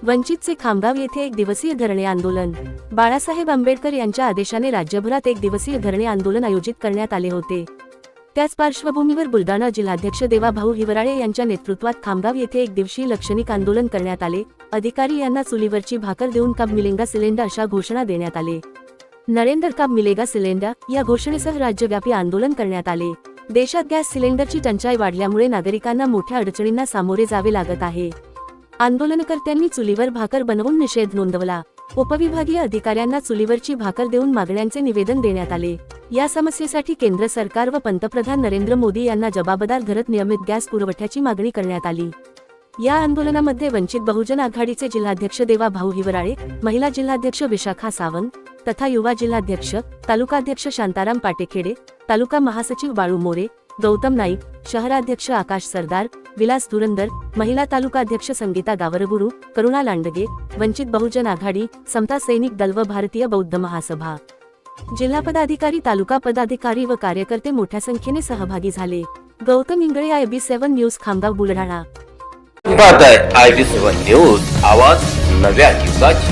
वंचितचे खामगाव येथे एक दिवसीय धरणे आंदोलन। बाळासाहेब आंबेडकर यांच्या आदेशाने राज्यभरात एक दिवसीय धरणे आंदोलन आयोजित करण्यात आले होते। त्याच पार्श्वभूमीवर बुलढाणा जिल्हाध्यक्ष देवाभाऊ हिवराळे यांच्या नेतृत्वात खामगाव येथे एक दिवसीय लाक्षणिक आंदोलन करण्यात आले। अधिकारी यांना चुलीवरची भाकर देऊन कब मिलेगा सिलेंडर अशा घोषणा देण्यात आले। नरेंद्र कब मिलेगा सिलेंडर या घोषणेसह राज्यव्यापी आंदोलन करण्यात आले। देशात गॅस सिलेंडरची टंचाई वाढल्यामुळे नागरिकांना मोठ्या अडचणींना सामोरे जावे लागत आहे। आंदोलनकर्त्यांनी चुलीवर भाकर बनवून निषेध नोंदवला। उपविभागीय अधिकाऱ्यांना चुलीवरची भाकर देऊन मागण्यांचे निवेदन देण्यात आले। या समस्येसाठी केंद्र सरकार व पंतप्रधान नरेंद्र मोदी यांना जबाबदार धरत नियमित गॅस पुरवठ्याची मागणी करण्यात आली। या आंदोलनामध्ये वंचित बहुजन आघाडीचे जिल्हाध्यक्ष देवाभाऊ हिवराळे, महिला जिल्हाध्यक्ष विशाखा सावंत तथा युवा जिल्हाध्यक्ष, तालुकाध्यक्ष शांताराम पाटेखेडे, तालुका महासचिव बाळू मोरे, गौतम नाईक, शहराध्यक्ष आकाश सरदार, विलास धुरंदर, महिला तालुकाध्यक्ष संगीता गावरगुरू, करुणा लांडगे, वंचित बहुजन आघाडी, समता सैनिक दल व भारतीय बौद्ध महासभा, जिल्हा पदाधिकारी, तालुका पदाधिकारी व कार्यकर्ते मोठ्या संख्येने सहभागी झाले। Gautam Ingle, IB7 news, Khamgaon, Buldhana. IB7 news, आवाज नव्या युगाची।